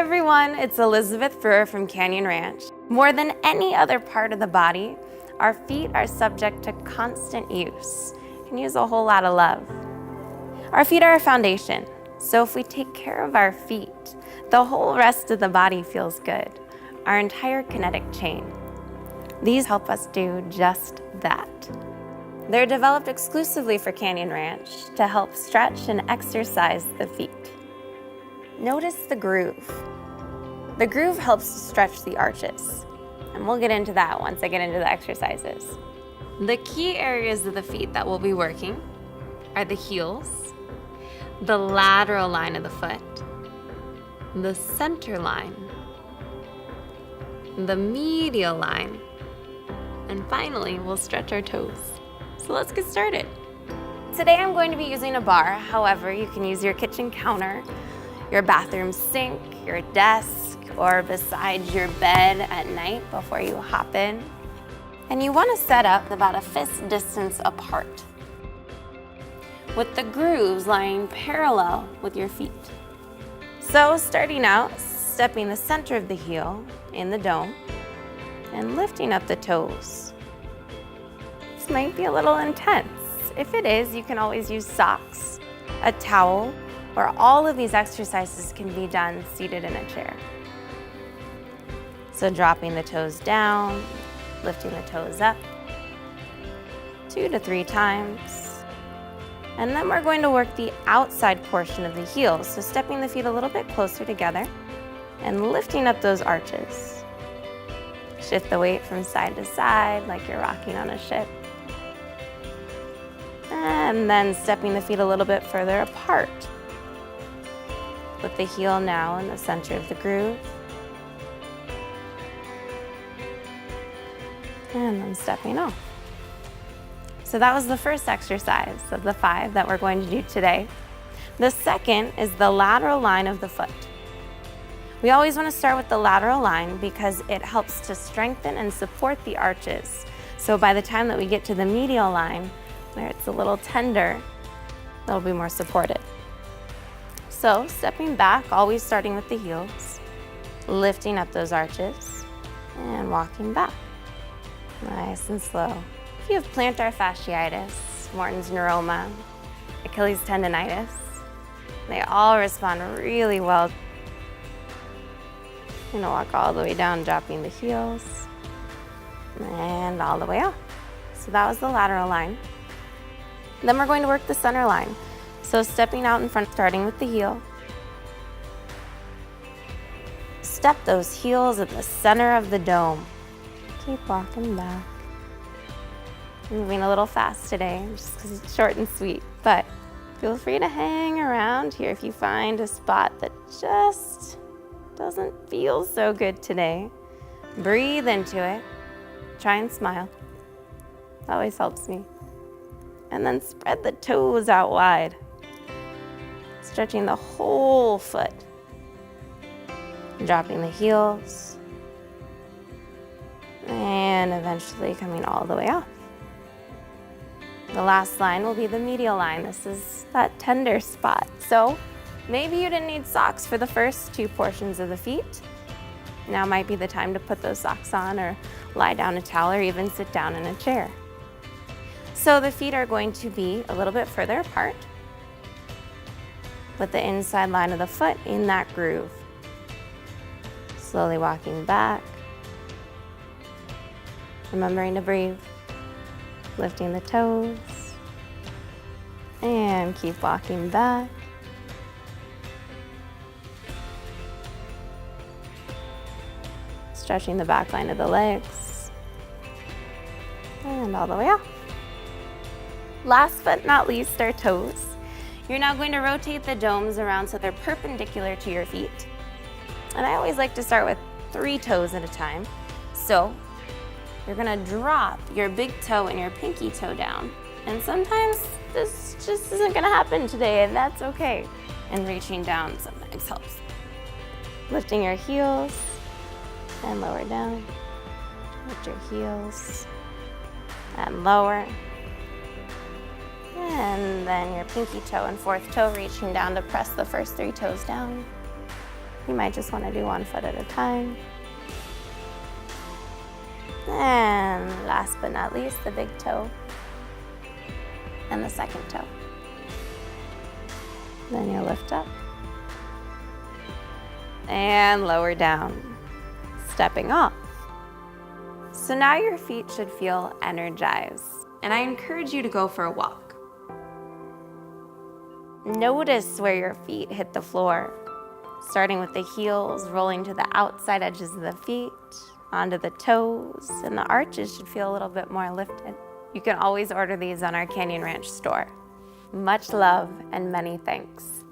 everyone, it's Elizabeth Brewer from Canyon Ranch. More than any other part of the body, our feet are subject to constant use. Can use a whole lot of love. Our feet are our foundation, so if we take care of our feet, the whole rest of the body feels good, our entire kinetic chain. These help us do just that. They're developed exclusively for Canyon Ranch to help stretch and exercise the feet. Notice the groove. The groove helps to stretch the arches, and we'll get into that once I get into the exercises. The key areas of the feet that we'll be working are the heels, the lateral line of the foot, the center line, the medial line, and finally we'll stretch our toes. So let's get started. Today I'm going to be using a bar. However, you can use your kitchen counter, your bathroom sink, your desk, or beside your bed at night before you hop in. And you want to set up about a fist distance apart, with the grooves lying parallel with your feet. So starting out, stepping the center of the heel in the dome and lifting up the toes. This might be a little intense. If it is, you can always use socks, a towel, or all of these exercises can be done seated in a chair. So dropping the toes down, lifting the toes up 2 to 3 times. And then we're going to work the outside portion of the heels. So stepping the feet a little bit closer together and lifting up those arches. Shift the weight from side to side like you're rocking on a ship. And then stepping the feet a little bit further apart, with the heel now in the center of the groove. And then stepping off. So that was the first exercise of the 5 that we're going to do today. The second is the lateral line of the foot. We always want to start with the lateral line because it helps to strengthen and support the arches. So by the time that we get to the medial line, where it's a little tender, they'll be more supported. So stepping back, always starting with the heels, lifting up those arches, and walking back. Nice and slow. If you have plantar fasciitis, Morton's neuroma, Achilles tendonitis, they all respond really well. You're gonna walk all the way down, dropping the heels, and all the way up. So that was the lateral line. Then we're going to work the center line. So stepping out in front, starting with the heel. Step those heels at the center of the dome. Keep walking back. Moving a little fast today, just because it's short and sweet. But feel free to hang around here if you find a spot that just doesn't feel so good today. Breathe into it. Try and smile. That always helps me. And then spread the toes out wide. Stretching the whole foot. Dropping the heels. And eventually coming all the way off. The last line will be the medial line. This is that tender spot. So maybe you didn't need socks for the first 2 portions of the feet. Now might be the time to put those socks on, or lie down a towel, or even sit down in a chair. So the feet are going to be a little bit further apart, with the inside line of the foot in that groove. Slowly walking back. Remembering to breathe. Lifting the toes. And keep walking back. Stretching the back line of the legs. And all the way up. Last but not least, our toes. You're now going to rotate the domes around so they're perpendicular to your feet. And I always like to start with 3 toes at a time. So you're gonna drop your big toe and your pinky toe down. And sometimes this just isn't gonna happen today, and that's okay. And reaching down sometimes helps. Lifting your heels and lower down. Lift your heels and lower. And then your pinky toe and 4th toe reaching down to press the first 3 toes down. You might just want to do one foot at a time. And last but not least, the big toe and the second toe. Then you lift up and lower down, stepping off. So now your feet should feel energized, and I encourage you to go for a walk. Notice where your feet hit the floor, starting with the heels, rolling to the outside edges of the feet, onto the toes, and the arches should feel a little bit more lifted. You can always order these on our Canyon Ranch store. Much love and many thanks.